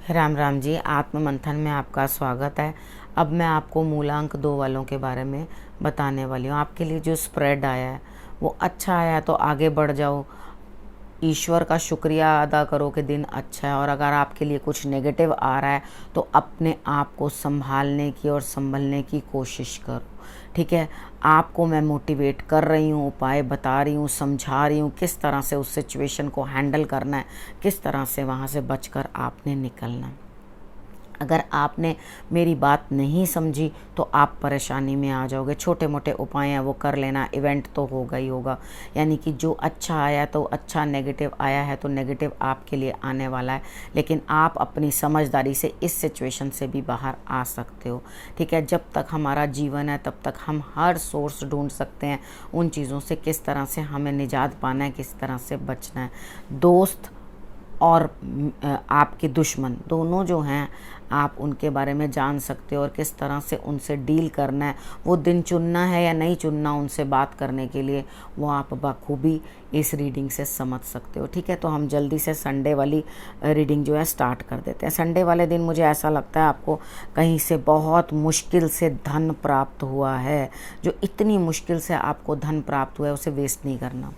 राम राम जी। आत्म मंथन में आपका स्वागत है। अब मैं आपको मूलांक 2 वालों के बारे में बताने वाली हूँ। आपके लिए जो स्प्रेड आया है वो अच्छा आया है तो आगे बढ़ जाओ, ईश्वर का शुक्रिया अदा करो कि दिन अच्छा है। और अगर आपके लिए कुछ नेगेटिव आ रहा है तो अपने आप को संभालने की और संभलने की कोशिश करो। ठीक है, आपको मैं मोटिवेट कर रही हूँ, उपाय बता रही हूँ, समझा रही हूँ किस तरह से उस सिचुएशन को हैंडल करना है, किस तरह से वहाँ से बचकर आपने निकलना है। अगर आपने मेरी बात नहीं समझी तो आप परेशानी में आ जाओगे। छोटे मोटे उपाय हैं वो कर लेना, इवेंट तो होगा ही होगा। यानी कि जो अच्छा आया तो अच्छा, नेगेटिव आया है तो नेगेटिव आपके लिए आने वाला है। लेकिन आप अपनी समझदारी से इस सिचुएशन से भी बाहर आ सकते हो। ठीक है, जब तक हमारा जीवन है तब तक हम हर सोर्स ढूंढ सकते हैं उन चीज़ों से, किस तरह से हमें निजात पाना है, किस तरह से बचना है। दोस्त और आपके दुश्मन दोनों जो हैं, आप उनके बारे में जान सकते हो और किस तरह से उनसे डील करना है, वो दिन चुनना है या नहीं चुनना उनसे बात करने के लिए, वो आप बखूबी इस रीडिंग से समझ सकते हो। ठीक है, तो हम जल्दी से संडे वाली रीडिंग जो है स्टार्ट कर देते हैं। संडे वाले दिन मुझे ऐसा लगता है आपको कहीं से बहुत मुश्किल से धन प्राप्त हुआ है। जो इतनी मुश्किल से आपको धन प्राप्त हुआ है उसे वेस्ट नहीं करना।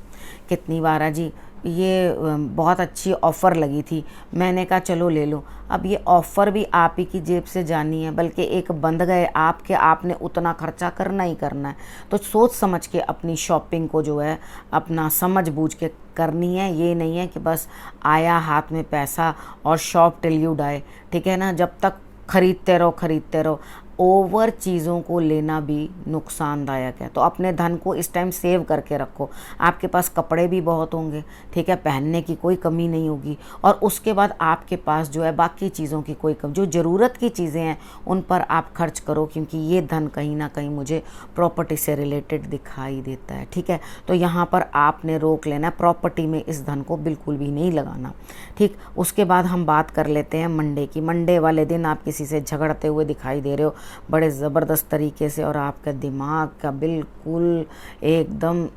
कितनी बार है जी, ये बहुत अच्छी ऑफ़र लगी थी, मैंने कहा चलो ले लो। अब ये ऑफ़र भी आप ही की जेब से जानी है, बल्कि एक बंध गए आपके, आपने उतना खर्चा करना ही करना है। तो सोच समझ के अपनी शॉपिंग को जो है अपना समझ बूझ के करनी है। ये नहीं है कि बस आया हाथ में पैसा और शॉप टिल यू डाई। ठीक है ना, जब तक खरीदते रहो खरीदते रहो। ओवर चीज़ों को लेना भी नुकसानदायक है। तो अपने धन को इस टाइम सेव करके रखो। आपके पास कपड़े भी बहुत होंगे, ठीक है, पहनने की कोई कमी नहीं होगी। और उसके बाद आपके पास जो है बाकी चीज़ों की कोई कमी, जो ज़रूरत की चीज़ें हैं उन पर आप खर्च करो, क्योंकि ये धन कहीं ना कहीं मुझे प्रॉपर्टी से रिलेटेड दिखाई देता है। ठीक है, तो यहाँ पर आपने रोक लेना, प्रॉपर्टी में इस धन को बिल्कुल भी नहीं लगाना। ठीक, उसके बाद हम बात कर लेते हैं मंडे की। मंडे वाले दिन आप किसी से झगड़ते हुए दिखाई दे रहे हो बड़े ज़बरदस्त तरीके से, और आपका दिमाग का बिल्कुल एकदम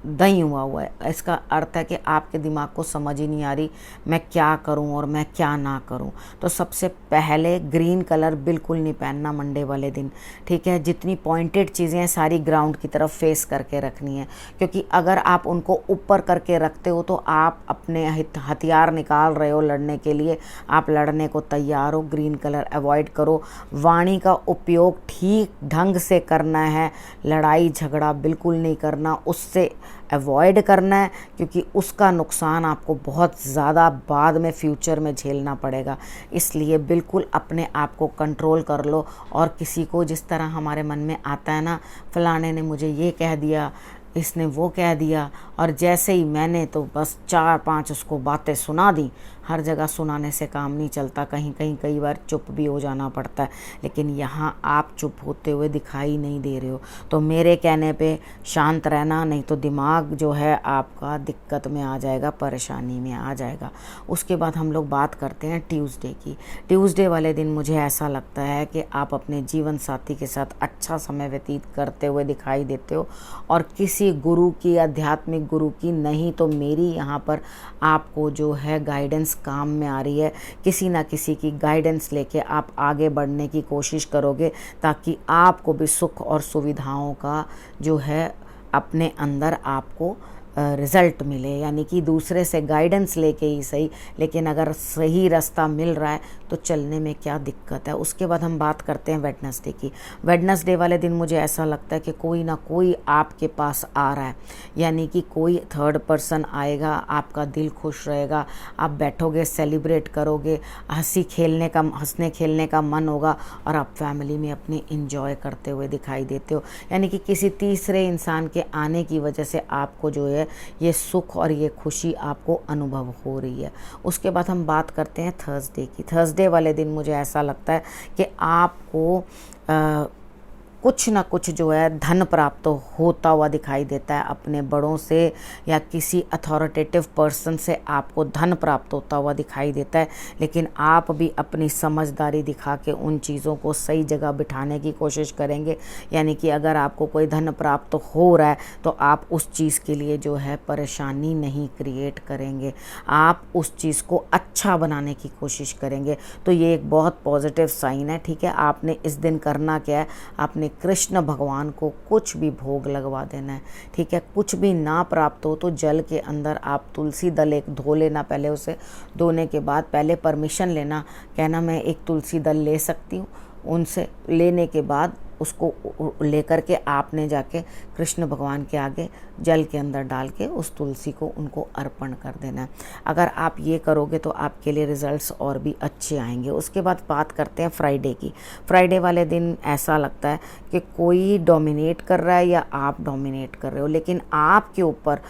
दही हुआ है। इसका अर्थ है कि आपके दिमाग को समझ ही नहीं आ रही मैं क्या करूं और मैं क्या ना करूं। तो सबसे पहले ग्रीन कलर बिल्कुल नहीं पहनना मंडे वाले दिन। ठीक है, जितनी पॉइंटेड चीज़ें हैं सारी ग्राउंड की तरफ फेस करके रखनी है, क्योंकि अगर आप उनको ऊपर करके रखते हो तो आप अपने हथियार निकाल रहे हो लड़ने के लिए, आप लड़ने को तैयार हो। ग्रीन कलर अवॉइड करो। वाणी का उपयोग ठीक ढंग से करना है, लड़ाई झगड़ा बिल्कुल नहीं करना, उससे अवॉइड करना है, क्योंकि उसका नुकसान आपको बहुत ज़्यादा बाद में फ्यूचर में झेलना पड़ेगा। इसलिए बिल्कुल अपने आप को कंट्रोल कर लो। और किसी को जिस तरह हमारे मन में आता है ना, फलाने ने मुझे ये कह दिया, इसने वो कह दिया, और जैसे ही मैंने तो बस 4-5 उसको बातें सुना दी। हर जगह सुनाने से काम नहीं चलता, कहीं कहीं कई बार चुप भी हो जाना पड़ता है। लेकिन यहाँ आप चुप होते हुए दिखाई नहीं दे रहे हो, तो मेरे कहने पे शांत रहना, नहीं तो दिमाग जो है आपका दिक्कत में आ जाएगा, परेशानी में आ जाएगा। उसके बाद हम लोग बात करते हैं ट्यूसडे की। ट्यूसडे वाले दिन मुझे ऐसा लगता है कि आप अपने जीवन साथी के साथ अच्छा समय व्यतीत करते हुए दिखाई देते हो, और किसी गुरु की, आध्यात्मिक गुरु की नहीं तो मेरी यहाँ पर आपको जो है गाइडेंस काम में आ रही है। किसी ना किसी की गाइडेंस लेके आप आगे बढ़ने की कोशिश करोगे, ताकि आपको भी सुख और सुविधाओं का जो है अपने अंदर आपको रिज़ल्ट मिले। यानी कि दूसरे से गाइडेंस लेके ही सही, लेकिन अगर सही रास्ता मिल रहा है तो चलने में क्या दिक्कत है। उसके बाद हम बात करते हैं वेडनेसडे की। वेडनेसडे वाले दिन मुझे ऐसा लगता है कि कोई ना कोई आपके पास आ रहा है, यानी कि कोई थर्ड पर्सन आएगा, आपका दिल खुश रहेगा, आप बैठोगे, सेलिब्रेट करोगे, हंसने खेलने का मन होगा, और आप फैमिली में अपने इंजॉय करते हुए दिखाई देते हो। यानी कि किसी तीसरे इंसान के आने की वजह से आपको जो है ये सुख और ये खुशी आपको अनुभव हो रही है। उसके बाद हम बात करते हैं थर्सडे की। थर्सडे वाले दिन मुझे ऐसा लगता है कि आपको कुछ ना कुछ जो है धन प्राप्त होता हुआ दिखाई देता है। अपने बड़ों से या किसी अथॉरिटेटिव पर्सन से आपको धन प्राप्त होता हुआ दिखाई देता है, लेकिन आप भी अपनी समझदारी दिखा के उन चीज़ों को सही जगह बिठाने की कोशिश करेंगे। यानी कि अगर आपको कोई धन प्राप्त हो रहा है तो आप उस चीज़ के लिए जो है परेशानी नहीं क्रिएट करेंगे, आप उस चीज़ को अच्छा बनाने की कोशिश करेंगे। तो ये एक बहुत पॉजिटिव साइन है। ठीक है, आपने इस दिन करना क्या है, आपने कृष्ण भगवान को कुछ भी भोग लगवा देना है। ठीक है, कुछ भी ना प्राप्त हो तो जल के अंदर आप तुलसी दल एक धो लेना, पहले उसे धोने के बाद पहले परमिशन लेना, कहना मैं एक तुलसी दल ले सकती हूँ। उनसे लेने के बाद उसको लेकर के आपने जाके कृष्ण भगवान के आगे जल के अंदर डाल के उस तुलसी को उनको अर्पण कर देना है। अगर आप ये करोगे तो आपके लिए रिजल्ट्स और भी अच्छे आएंगे। उसके बाद बात करते हैं फ्राइडे की। फ्राइडे वाले दिन ऐसा लगता है कि कोई डोमिनेट कर रहा है या आप डोमिनेट कर रहे हो, लेकिन आपके ऊपर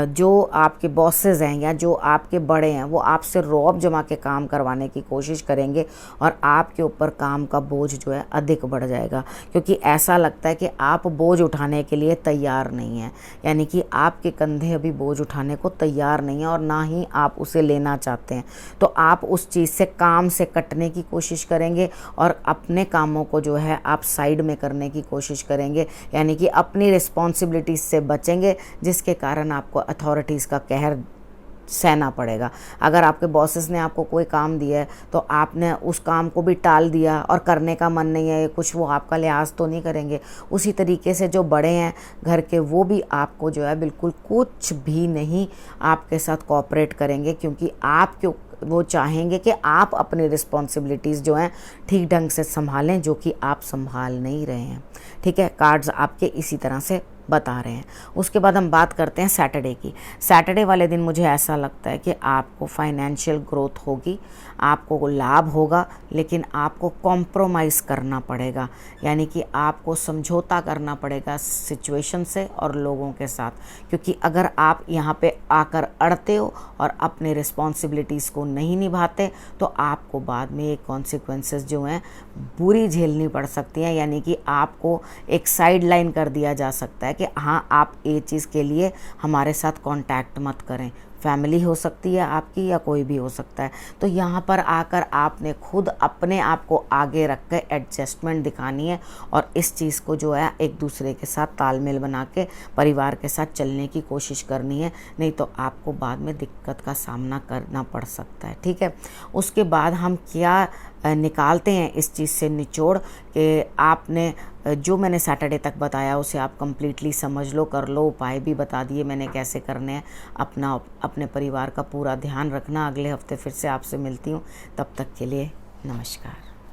जो आपके बॉसेस हैं या जो आपके बड़े हैं वो आपसे रौब जमा के काम करवाने की कोशिश करेंगे और आपके ऊपर काम का बोझ जो है अधिक बढ़ जाएगा, क्योंकि ऐसा लगता है कि आप बोझ उठाने के लिए तैयार नहीं हैं। यानी कि आपके कंधे अभी बोझ उठाने को तैयार नहीं है और ना ही आप उसे लेना चाहते हैं। तो आप उस चीज़ से काम से कटने की कोशिश करेंगे और अपने कामों को जो है आप साइड में करने की कोशिश करेंगे, यानी कि अपनी रिस्पॉन्सिबिलिटीज से बचेंगे, जिसके कारण आपको अथॉरिटीज़ का कहर सहना पड़ेगा। अगर आपके बॉसेस ने आपको कोई काम दिया है तो आपने उस काम को भी टाल दिया और करने का मन नहीं है कुछ, वो आपका लिहाज तो नहीं करेंगे। उसी तरीके से जो बड़े हैं घर के वो भी आपको जो है बिल्कुल कुछ भी नहीं आपके साथ कोऑपरेट करेंगे, क्योंकि आपके वो चाहेंगे कि आप अपनी रिस्पॉन्सिबिलिटीज़ जो हैं ठीक ढंग से संभालें, जो कि आप संभाल नहीं रहे हैं। ठीक है, कार्ड्स आपके इसी तरह से बता रहे हैं। उसके बाद हम बात करते हैं सैटरडे की। सैटरडे वाले दिन मुझे ऐसा लगता है कि आपको फाइनेंशियल ग्रोथ होगी, आपको लाभ होगा, लेकिन आपको कॉम्प्रोमाइज़ करना पड़ेगा, यानी कि आपको समझौता करना पड़ेगा सिचुएशन से और लोगों के साथ, क्योंकि अगर आप यहाँ पे आकर अड़ते हो और अपने रिस्पॉन्सिबिलिटीज़ को नहीं निभाते तो आपको बाद में एक कॉन्सिक्वेंसेस जो हैं बुरी झेलनी पड़ सकती हैं। यानी कि आपको एक साइड लाइन कर दिया जा सकता है कि हाँ, आप ये चीज़ के लिए हमारे साथ कांटेक्ट मत करें। फैमिली हो सकती है आपकी या कोई भी हो सकता है। तो यहाँ पर आकर आपने खुद अपने आप को आगे रख कर एडजस्टमेंट दिखानी है और इस चीज़ को जो है एक दूसरे के साथ तालमेल बना के परिवार के साथ चलने की कोशिश करनी है, नहीं तो आपको बाद में दिक्कत का सामना करना पड़ सकता है। ठीक है, उसके बाद हम क्या निकालते हैं इस चीज़ से निचोड़ कि आपने जो मैंने सैटरडे तक बताया उसे आप कंप्लीटली समझ लो, कर लो, उपाय भी बता दिए मैंने कैसे करने हैं। अपने परिवार का पूरा ध्यान रखना। अगले हफ्ते फिर से आपसे मिलती हूँ, तब तक के लिए नमस्कार।